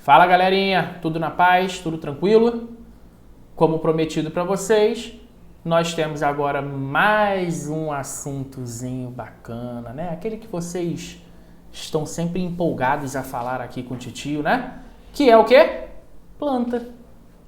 Fala galerinha, tudo na paz, tudo tranquilo? Como prometido para vocês, nós temos agora mais um assuntozinho bacana, né? Aquele que vocês estão sempre empolgados a falar aqui com o titio, né? Que é o quê? Planta.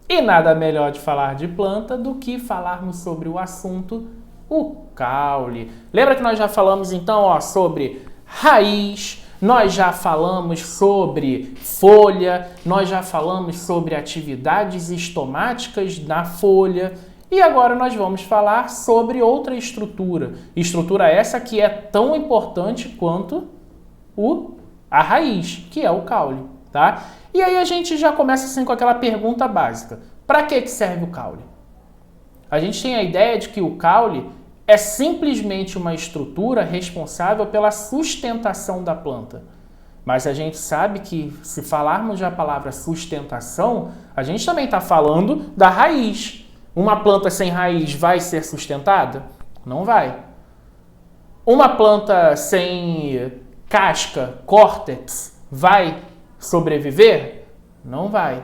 E nada melhor de falar de planta do que falarmos sobre o assunto, o caule. Lembra que nós já falamos então, sobre raiz, nós já falamos sobre folha, nós já falamos sobre atividades estomáticas na folha e agora nós vamos falar sobre outra estrutura. Estrutura essa que é tão importante quanto a raiz, que é o caule, tá? E aí a gente já começa assim com aquela pergunta básica. Para que serve o caule? A gente tem a ideia de que o caule é simplesmente uma estrutura responsável pela sustentação da planta. Mas a gente sabe que, se falarmos da palavra sustentação, a gente também está falando da raiz. Uma planta sem raiz vai ser sustentada? Não vai. Uma planta sem casca, córtex, vai sobreviver? Não vai.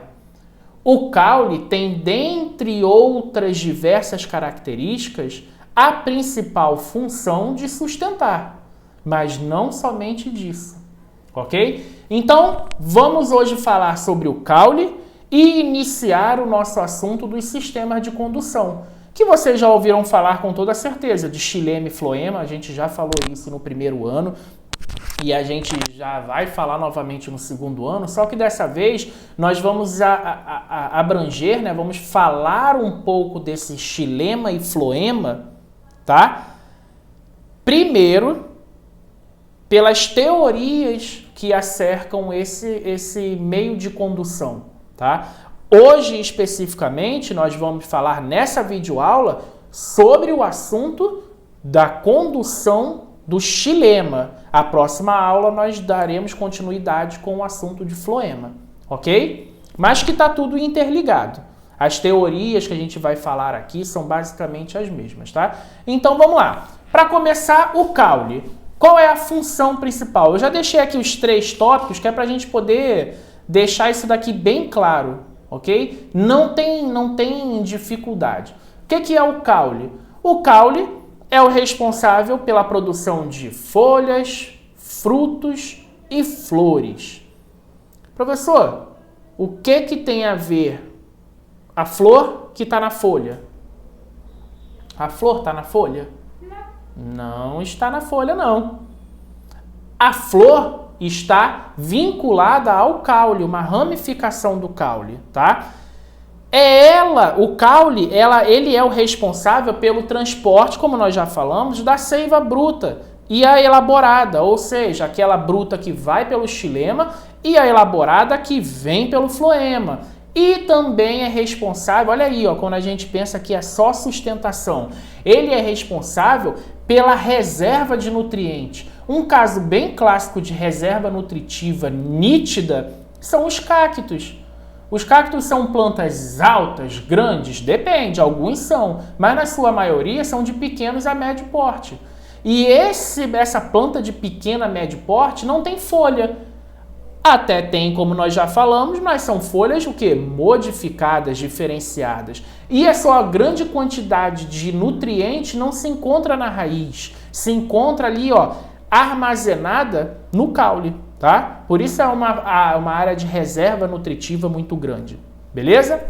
O caule tem, dentre outras diversas características, a principal função de sustentar, mas não somente disso, ok? Então, vamos hoje falar sobre o caule e iniciar o nosso assunto dos sistemas de condução, que vocês já ouviram falar com toda certeza, de xilema e floema, a gente já falou isso no primeiro ano, e a gente já vai falar novamente no segundo ano, só que dessa vez nós vamos abranger, né? Vamos falar um pouco desse xilema e floema, tá? Primeiro, pelas teorias que acercam esse meio de condução, tá? Hoje, especificamente, nós vamos falar nessa videoaula sobre o assunto da condução do xilema. A próxima aula nós daremos continuidade com o assunto de floema, ok? Mas que está tudo interligado. As teorias que a gente vai falar aqui são basicamente as mesmas, tá? Então vamos lá. Para começar, o caule. Qual é a função principal? Eu já deixei aqui os 3 tópicos que é para a gente poder deixar isso daqui bem claro, ok? Não tem dificuldade. O que é o caule? O caule é o responsável pela produção de folhas, frutos e flores. Professor, o que tem a ver a flor que está na folha? A flor está na folha? Não está na folha, não. A flor está vinculada ao caule, uma ramificação do caule, tá? O caule, ele é o responsável pelo transporte, como nós já falamos, da seiva bruta e a elaborada, ou seja, aquela bruta que vai pelo xilema e a elaborada que vem pelo floema. E também é responsável, olha aí, quando a gente pensa que é só sustentação, ele é responsável pela reserva de nutrientes. Um caso bem clássico de reserva nutritiva nítida são os cactos. Os cactos são plantas altas, grandes? Depende, alguns são, mas na sua maioria são de pequenos a médio porte. E essa planta de pequeno a médio porte não tem folha. Até tem, como nós já falamos, mas são folhas o quê? Modificadas, diferenciadas. E a sua grande quantidade de nutrientes não se encontra na raiz, se encontra ali, armazenada no caule. Tá? Por isso é uma área de reserva nutritiva muito grande, beleza?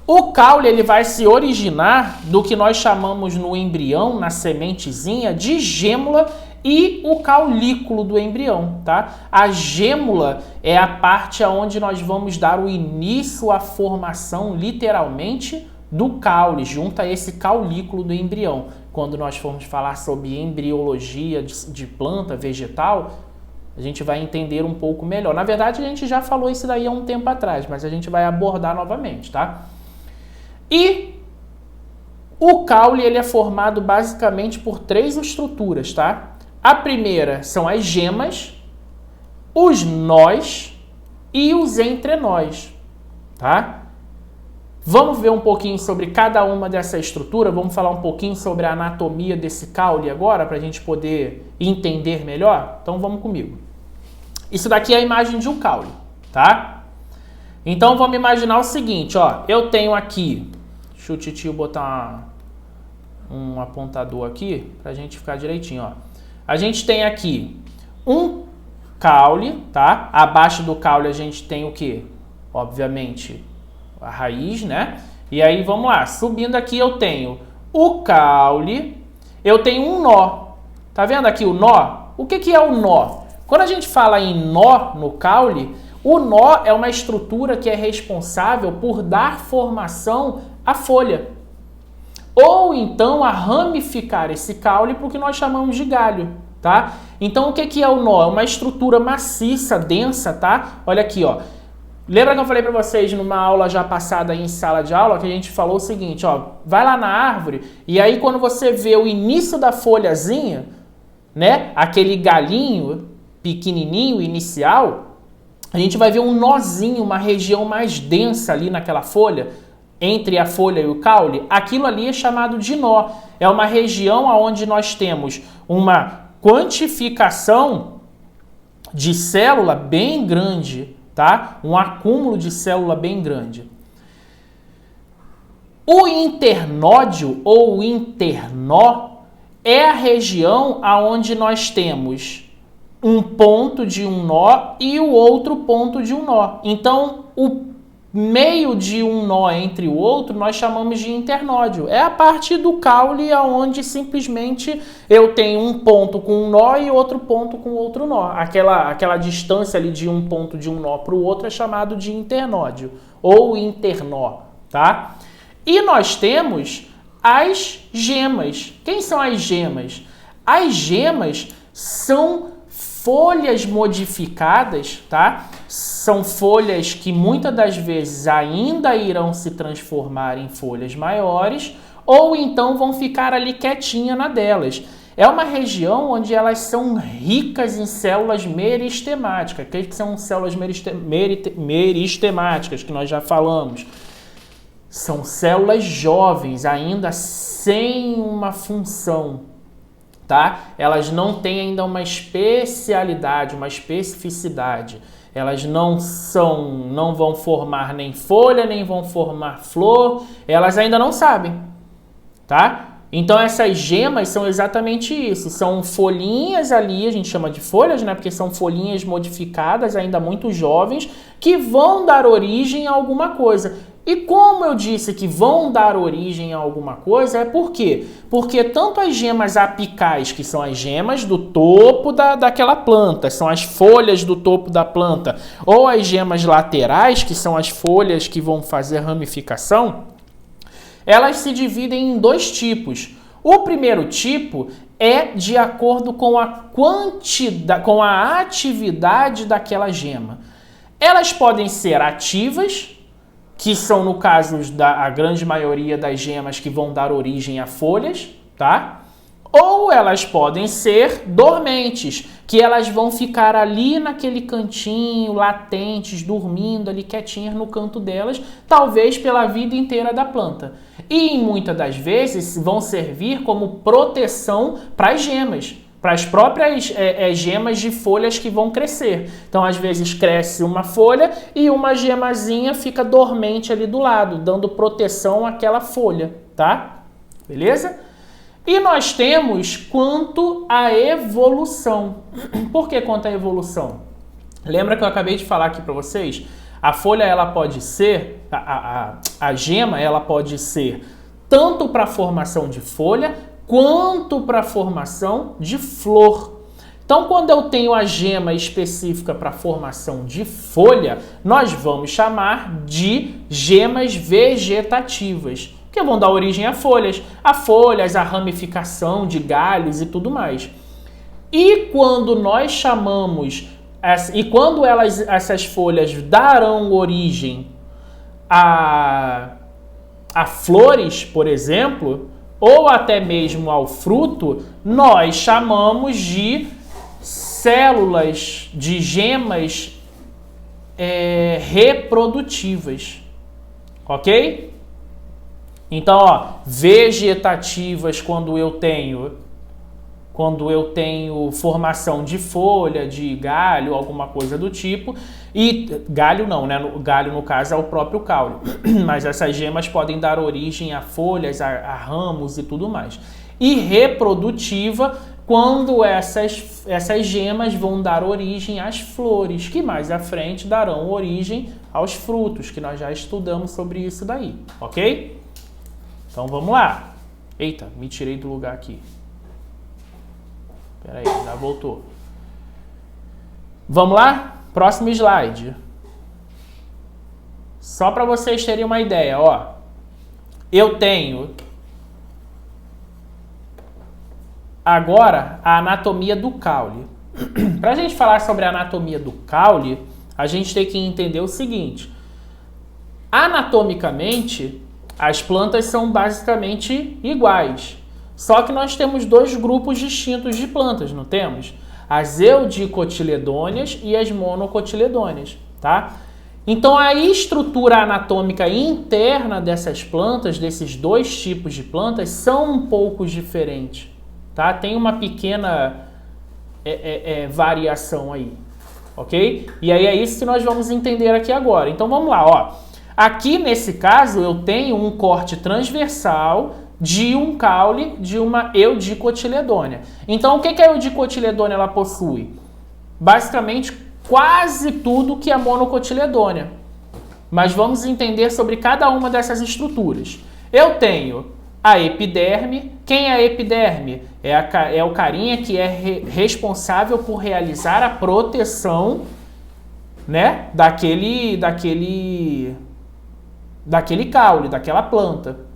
O caule ele vai se originar do que nós chamamos no embrião, na sementezinha, de gêmula e o caulículo do embrião, tá? A gêmula é a parte onde nós vamos dar o início à formação, literalmente, do caule, junto a esse caulículo do embrião. Quando nós formos falar sobre embriologia de planta, vegetal, a gente vai entender um pouco melhor. Na verdade, a gente já falou isso daí há um tempo atrás, mas a gente vai abordar novamente, tá? E o caule ele é formado basicamente por 3 estruturas, tá? A primeira são as gemas, os nós e os entrenós, tá? Vamos ver um pouquinho sobre cada uma dessa estrutura, vamos falar um pouquinho sobre a anatomia desse caule agora, para a gente poder entender melhor? Então vamos comigo. Isso daqui é a imagem de um caule, tá? Então vamos imaginar o seguinte, ó, eu tenho aqui, deixa o titio botar um apontador aqui pra gente ficar direitinho, ó. A gente tem aqui um caule, tá? Abaixo do caule a gente tem o quê? Obviamente a raiz, né? E aí vamos lá, subindo aqui eu tenho o caule, eu tenho um nó. Tá vendo aqui o nó? O que é o nó? Quando a gente fala em nó no caule, o nó é uma estrutura que é responsável por dar formação à folha. Ou então a ramificar esse caule para o que nós chamamos de galho, tá? Então o que é o nó? É uma estrutura maciça, densa, tá? Olha aqui, ó. Lembra que eu falei para vocês numa aula já passada aí em sala de aula que a gente falou o seguinte, ó, vai lá na árvore e aí quando você vê o início da folhazinha, né, aquele galinho pequenininho inicial, a gente vai ver um nozinho, uma região mais densa ali naquela folha, entre a folha e o caule. Aquilo ali é chamado de nó. É uma região onde nós temos uma quantificação de célula bem grande, tá? Um acúmulo de célula bem grande. O internódio ou internó é a região aonde nós temos um ponto de um nó e o outro ponto de um nó. Então, o meio de um nó entre o outro nós chamamos de internódio. É a parte do caule onde simplesmente eu tenho um ponto com um nó e outro ponto com outro nó. Aquela distância ali de um ponto de um nó para o outro é chamado de internódio ou internó, tá? E nós temos as gemas. Quem são as gemas? As gemas são folhas modificadas, tá? São folhas que muitas das vezes ainda irão se transformar em folhas maiores ou então vão ficar ali quietinha na delas. É uma região onde elas são ricas em células meristemáticas. O que são células meristemáticas que nós já falamos? São células jovens, ainda sem uma função, tá? Elas não têm ainda uma especialidade, uma especificidade. Elas não vão formar nem folha, nem vão formar flor. Elas ainda não sabem, tá? Então essas gemas são exatamente isso. São folhinhas ali, a gente chama de folhas, né? Porque são folhinhas modificadas, ainda muito jovens, que vão dar origem a alguma coisa. E como eu disse que vão dar origem a alguma coisa, é por quê? Porque tanto as gemas apicais, que são as gemas do topo daquela planta, são as folhas do topo da planta, ou as gemas laterais, que são as folhas que vão fazer ramificação, elas se dividem em dois tipos. O primeiro tipo é de acordo com a quantidade, com a atividade daquela gema. Elas podem ser ativas, que são, no caso, a grande maioria das gemas que vão dar origem a folhas, tá? Ou elas podem ser dormentes, que elas vão ficar ali naquele cantinho, latentes, dormindo ali quietinhas no canto delas, talvez pela vida inteira da planta. E, em muitas das vezes, vão servir como proteção para as gemas, para as próprias gemas de folhas que vão crescer. Então, às vezes, cresce uma folha e uma gemazinha fica dormente ali do lado, dando proteção àquela folha, tá? Beleza? E nós temos quanto à evolução. Por que quanto à evolução? Lembra que eu acabei de falar aqui para vocês? A folha, ela pode ser, a gema, ela pode ser tanto para a formação de folha, quanto para a formação de flor. Então, quando eu tenho a gema específica para a formação de folha, nós vamos chamar de gemas vegetativas, que vão dar origem a folhas, a ramificação de galhos e tudo mais. E quando nós chamamos, quando essas folhas darão origem a flores, por exemplo, ou até mesmo ao fruto, nós chamamos de células de gemas reprodutivas, ok? Então, ó, vegetativas quando eu tenho quando eu tenho formação de folha, de galho, alguma coisa do tipo. E galho não, né? O galho, no caso, é o próprio caule. Mas essas gemas podem dar origem a folhas, a ramos e tudo mais. E reprodutiva, quando essas gemas vão dar origem às flores, que mais à frente darão origem aos frutos, que nós já estudamos sobre isso daí, ok? Então vamos lá. Eita, me tirei do lugar aqui. Espera aí, já voltou. Vamos lá? Próximo slide. Só para vocês terem uma ideia, ó. Eu tenho agora a anatomia do caule. Para a gente falar sobre a anatomia do caule, a gente tem que entender o seguinte. Anatomicamente, as plantas são basicamente iguais. Só que nós temos dois grupos distintos de plantas, não temos? As eudicotiledôneas e as monocotiledôneas, tá? Então a estrutura anatômica interna dessas plantas, desses dois tipos de plantas, são um pouco diferentes, tá? Tem uma pequena variação aí, ok? E aí é isso que nós vamos entender aqui agora. Então vamos lá, ó. Aqui nesse caso eu tenho um corte transversal de um caule de uma eudicotiledônea. Então o que a eudicotiledônea ela possui? Basicamente quase tudo que a monocotiledônea. Mas vamos entender sobre cada uma dessas estruturas. Eu tenho a epiderme. Quem é a epiderme? É o carinha que é responsável por realizar a proteção, né, daquele caule, daquela planta.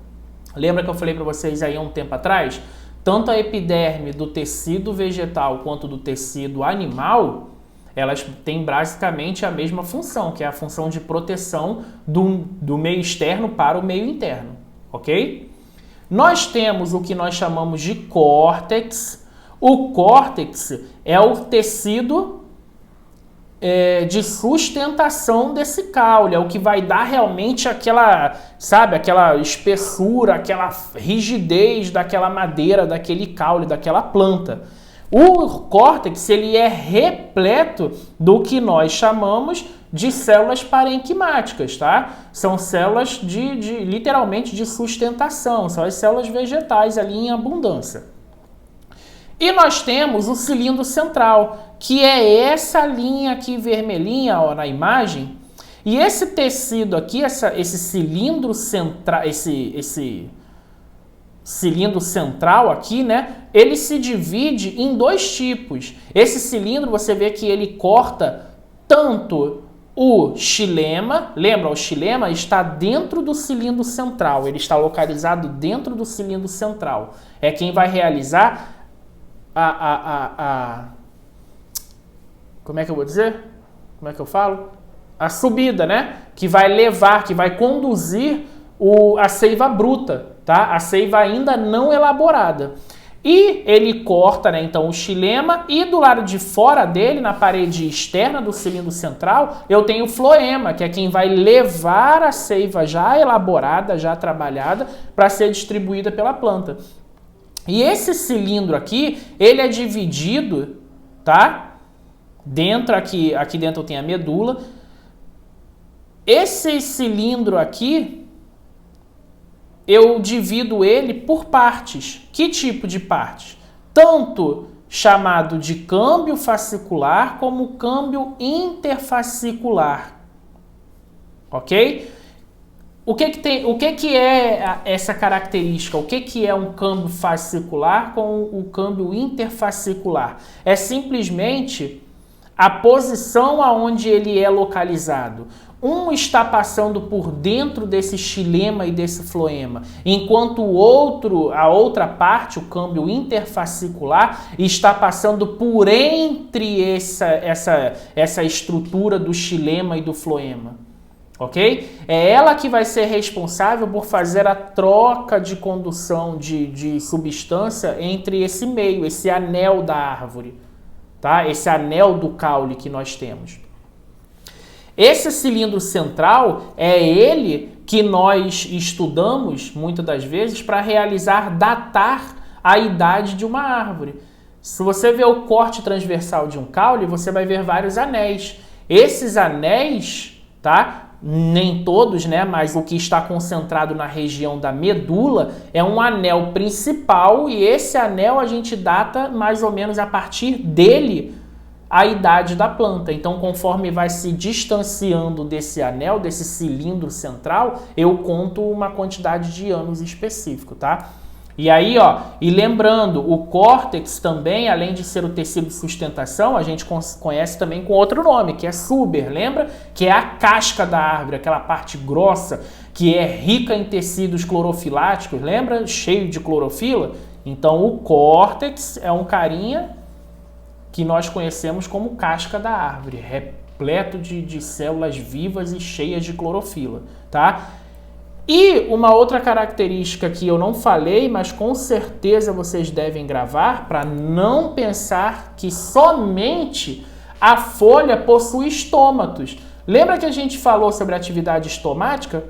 Lembra que eu falei para vocês aí há um tempo atrás? Tanto a epiderme do tecido vegetal quanto do tecido animal, elas têm basicamente a mesma função, que é a função de proteção do meio externo para o meio interno, ok? Nós temos o que nós chamamos de córtex. O córtex é o tecido de sustentação desse caule, é o que vai dar realmente aquela, sabe, aquela espessura, aquela rigidez daquela madeira, daquele caule, daquela planta. O córtex, ele é repleto do que nós chamamos de células parenquimáticas, tá? São células literalmente de sustentação, são as células vegetais ali em abundância. E nós temos o cilindro central, que é essa linha aqui vermelhinha, ó, na imagem. E esse tecido aqui, esse cilindro central, esse cilindro central aqui, né? Ele se divide em dois tipos. Esse cilindro, você vê que ele corta tanto o xilema, lembra, o xilema está dentro do cilindro central, ele está localizado dentro do cilindro central. É quem vai realizar como é que eu vou dizer? Como é que eu falo? A subida, né? Que vai levar, que vai conduzir a seiva bruta, tá? A seiva ainda não elaborada. E ele corta, né, então, o xilema, e do lado de fora dele, na parede externa do cilindro central, eu tenho o floema, que é quem vai levar a seiva já elaborada, já trabalhada, para ser distribuída pela planta. E esse cilindro aqui, ele é dividido, tá? Aqui dentro tem a medula. Esse cilindro aqui, eu divido ele por partes. Que tipo de partes? Tanto chamado de câmbio fascicular como câmbio interfascicular. Ok? O que é essa característica? O que é um câmbio fascicular com o câmbio interfascicular? É simplesmente a posição aonde ele é localizado. Um está passando por dentro desse xilema e desse floema, enquanto a outra parte, o câmbio interfascicular, está passando por entre essa estrutura do xilema e do floema. Ok? É ela que vai ser responsável por fazer a troca de condução de substância entre esse meio, esse anel da árvore, tá? Esse anel do caule que nós temos. Esse cilindro central é ele que nós estudamos muitas das vezes para datar a idade de uma árvore. Se você vê o corte transversal de um caule, você vai ver vários anéis. Esses anéis, tá? Nem todos, né? Mas o que está concentrado na região da medula é um anel principal e esse anel a gente data mais ou menos a partir dele a idade da planta. Então, conforme vai se distanciando desse anel, desse cilindro central, eu conto uma quantidade de anos específico, tá? E aí, ó, e lembrando, o córtex também, além de ser o tecido de sustentação, a gente conhece também com outro nome, que é suber, lembra? Que é a casca da árvore, aquela parte grossa, que é rica em tecidos clorofiláticos, lembra? Cheio de clorofila. Então, o córtex é um carinha que nós conhecemos como casca da árvore, repleto de células vivas e cheias de clorofila, tá? E uma outra característica que eu não falei, mas com certeza vocês devem gravar, para não pensar que somente a folha possui estômatos. Lembra que a gente falou sobre a atividade estomática?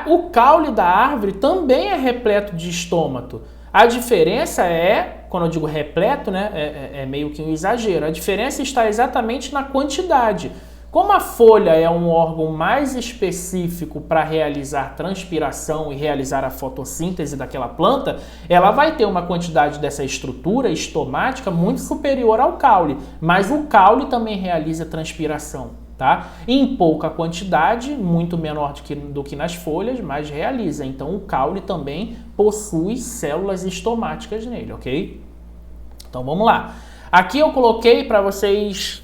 O caule da árvore também é repleto de estômato. A diferença é, quando eu digo repleto, né, é meio que um exagero. A diferença está exatamente na quantidade. Como a folha é um órgão mais específico para realizar transpiração e realizar a fotossíntese daquela planta, ela vai ter uma quantidade dessa estrutura estomática muito superior ao caule, mas o caule também realiza transpiração, tá? Em pouca quantidade, muito menor do que nas folhas, mas realiza. Então o caule também possui células estomáticas nele, ok? Então vamos lá. Aqui eu coloquei para vocês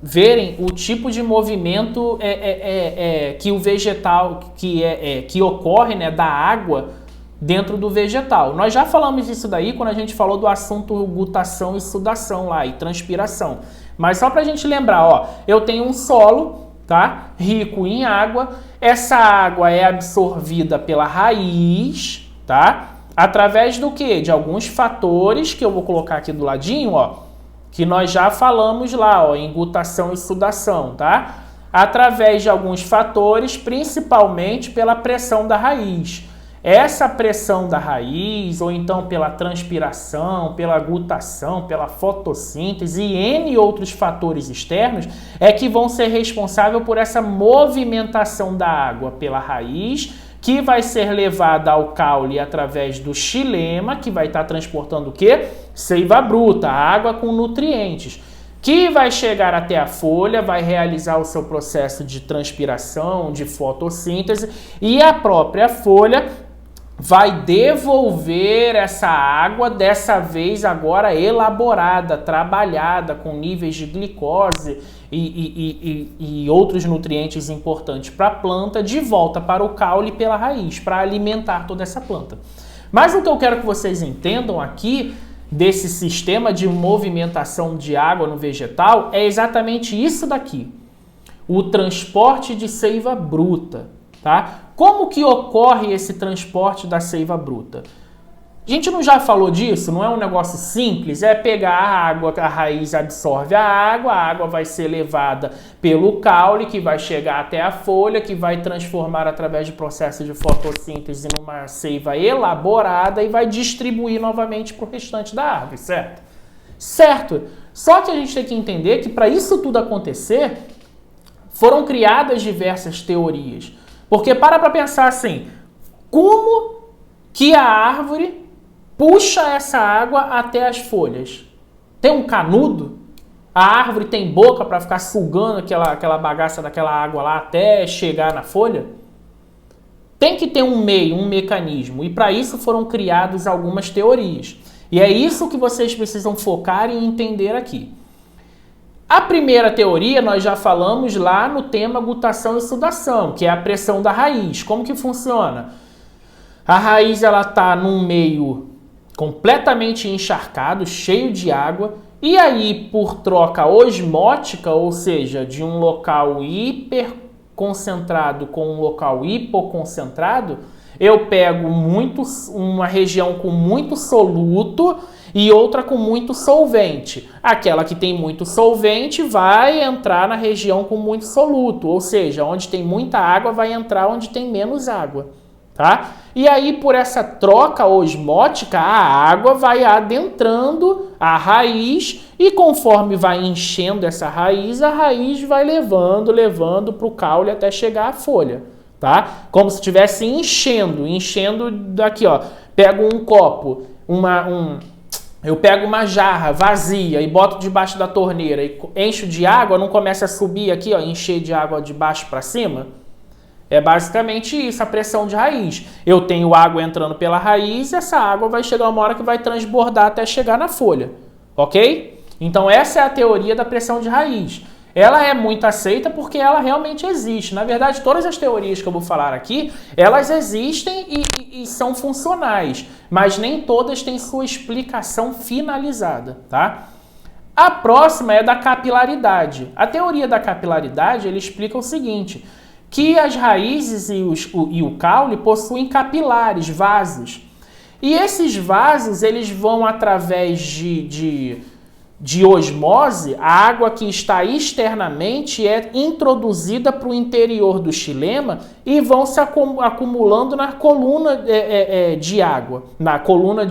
verem o tipo de movimento que o vegetal que ocorre, né, da água dentro do vegetal. Nós já falamos isso daí quando a gente falou do assunto gutação e sudação lá e transpiração. Mas só para a gente lembrar, ó, eu tenho um solo, tá, rico em água. Essa água é absorvida pela raiz, tá? Através do quê? De alguns fatores que eu vou colocar aqui do ladinho, ó, que nós já falamos lá, ó, em gutação e sudação, tá? Através de alguns fatores, principalmente pela pressão da raiz. Essa pressão da raiz, ou então pela transpiração, pela gutação, pela fotossíntese e N outros fatores externos, é que vão ser responsáveis por essa movimentação da água pela raiz, que vai ser levada ao caule através do xilema, que vai estar transportando o quê? Seiva bruta, água com nutrientes, que vai chegar até a folha, vai realizar o seu processo de transpiração, de fotossíntese, e a própria folha vai devolver essa água, dessa vez agora elaborada, trabalhada, com níveis de glicose e outros nutrientes importantes para a planta, de volta para o caule pela raiz, para alimentar toda essa planta. Mas o que eu quero que vocês entendam aqui desse sistema de movimentação de água no vegetal é exatamente isso daqui, o transporte de seiva bruta, tá? Como que ocorre esse transporte da seiva bruta? A gente não já falou disso? Não é um negócio simples? É pegar a água, a raiz absorve a água vai ser levada pelo caule, que vai chegar até a folha, que vai transformar através de processo de fotossíntese numa seiva elaborada e vai distribuir novamente para o restante da árvore, certo? Certo! Só que a gente tem que entender que para isso tudo acontecer, foram criadas diversas teorias. Porque para pensar assim, como que a árvore puxa essa água até as folhas? Tem um canudo? A árvore tem boca para ficar sugando aquela bagaça daquela água lá até chegar na folha? Tem que ter um meio, um mecanismo. E para isso foram criadas algumas teorias. E é isso que vocês precisam focar e entender aqui. A primeira teoria nós já falamos lá no tema gutação e sudação, que é a pressão da raiz. Como que funciona? A raiz ela está num meio completamente encharcado, cheio de água, e aí por troca osmótica, ou seja, de um local hiperconcentrado com um local hipoconcentrado, eu pego uma região com muito soluto e outra com muito solvente. Aquela que tem muito solvente vai entrar na região com muito soluto, ou seja, onde tem muita água vai entrar onde tem menos água. tá? E aí, por essa troca osmótica, a água vai adentrando a raiz e conforme vai enchendo essa raiz, a raiz vai levando para o caule até chegar à folha, tá? Como se estivesse enchendo daqui, ó. Pego um copo, eu pego uma jarra vazia e boto debaixo da torneira e encho de água, não começa a subir aqui, ó, encher de água de baixo para cima? É basicamente isso, a pressão de raiz. Eu tenho água entrando pela raiz e essa água vai chegar uma hora que vai transbordar até chegar na folha, ok? Então essa é a teoria da pressão de raiz. Ela é muito aceita porque ela realmente existe. Na verdade, todas as teorias que eu vou falar aqui, elas existem e são funcionais, mas nem todas têm sua explicação finalizada, tá? A próxima é da capilaridade. A teoria da capilaridade, ele explica o seguinte, que as raízes e o caule possuem capilares, vasos. E esses vasos, eles vão através de osmose, a água que está externamente é introduzida para o interior do xilema e vão se acumulando na coluna de água, na coluna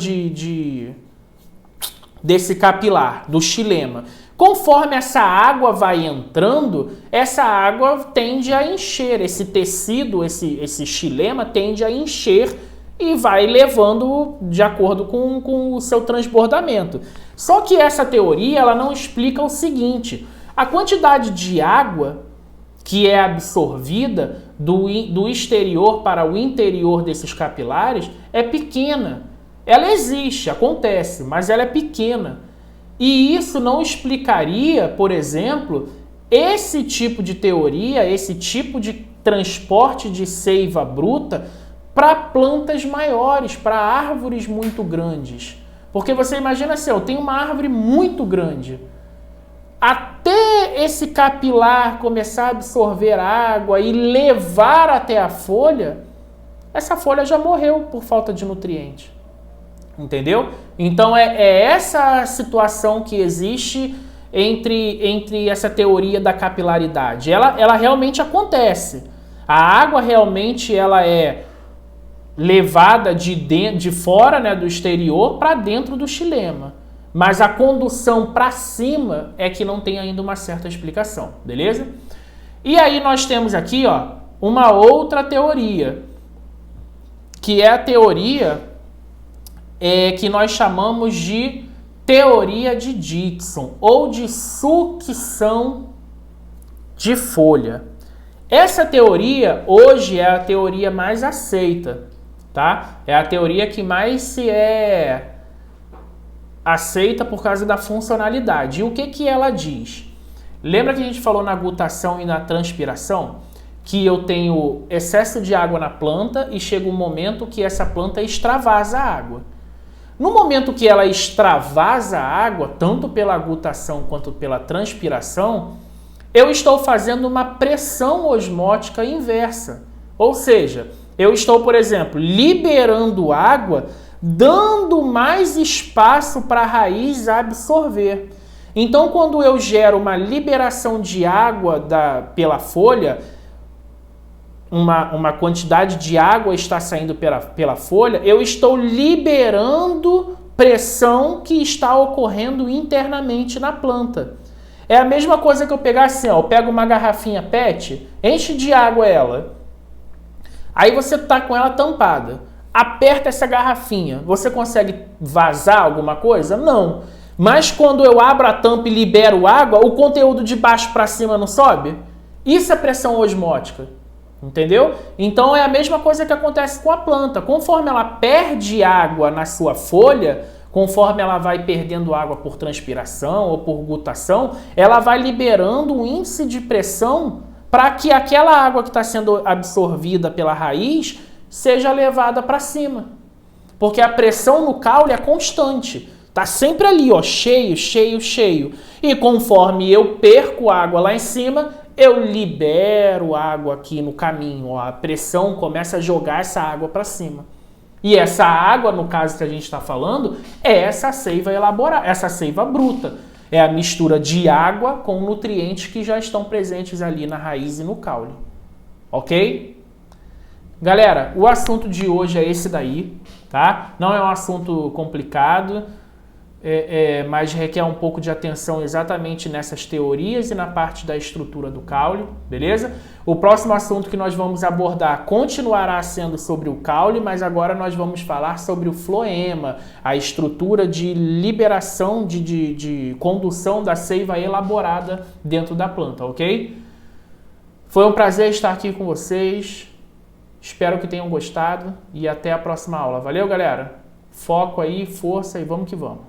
desse capilar, do xilema. Conforme essa água vai entrando, essa água tende a encher, esse tecido, esse xilema tende a encher e vai levando de acordo com o seu transbordamento. Só que essa teoria ela não explica o seguinte, a quantidade de água que é absorvida do exterior para o interior desses capilares é pequena. Ela existe, acontece, mas ela é pequena. E isso não explicaria, por exemplo, esse tipo de teoria, esse tipo de transporte de seiva bruta para plantas maiores, para árvores muito grandes. Porque você imagina assim, eu tenho uma árvore muito grande. Até esse capilar começar a absorver água e levar até a folha, essa folha já morreu por falta de nutriente. Entendeu? Então é essa situação que existe entre essa teoria da capilaridade. Ela realmente acontece. A água realmente ela é levada de fora, né, do exterior para dentro do xilema. Mas a condução para cima é que não tem ainda uma certa explicação, beleza? E aí nós temos aqui, ó, uma outra teoria, que é a teoria que nós chamamos de teoria de Dickson ou de sucção de folha. Essa teoria hoje é a teoria mais aceita, tá? É a teoria que mais se aceita por causa da funcionalidade. E o que ela diz? Lembra que a gente falou na gutação e na transpiração? Que eu tenho excesso de água na planta e chega um momento que essa planta extravasa a água. No momento que ela extravasa a água, tanto pela gutação quanto pela transpiração, eu estou fazendo uma pressão osmótica inversa. Ou seja, eu estou, por exemplo, liberando água, dando mais espaço para a raiz absorver. Então, quando eu gero uma liberação de água pela folha, uma quantidade de água está saindo pela folha, eu estou liberando pressão que está ocorrendo internamente na planta. É a mesma coisa que eu pegar assim, ó, eu pego uma garrafinha PET, enche de água ela, aí você está com ela tampada, aperta essa garrafinha, você consegue vazar alguma coisa? Não. Mas quando eu abro a tampa e libero água, o conteúdo de baixo para cima não sobe? Isso é pressão osmótica. Entendeu? Então é a mesma coisa que acontece com a planta. Conforme ela perde água na sua folha, conforme ela vai perdendo água por transpiração ou por gutação, ela vai liberando um índice de pressão para que aquela água que está sendo absorvida pela raiz seja levada para cima. Porque a pressão no caule é constante. Está sempre ali, ó, cheio, cheio, cheio. E conforme eu perco água lá em cima, eu libero água aqui no caminho, ó, a pressão começa a jogar essa água para cima. E essa água, no caso que a gente está falando, é essa seiva elaborada, essa seiva bruta. É a mistura de água com nutrientes que já estão presentes ali na raiz e no caule. Ok? Galera, o assunto de hoje é esse daí, tá? Não é um assunto complicado, mas requer um pouco de atenção exatamente nessas teorias e na parte da estrutura do caule, beleza? O próximo assunto que nós vamos abordar continuará sendo sobre o caule, mas agora nós vamos falar sobre o floema, a estrutura de liberação, de condução da seiva elaborada dentro da planta, ok? Foi um prazer estar aqui com vocês, espero que tenham gostado e até a próxima aula. Valeu, galera? Foco aí, força e vamos que vamos!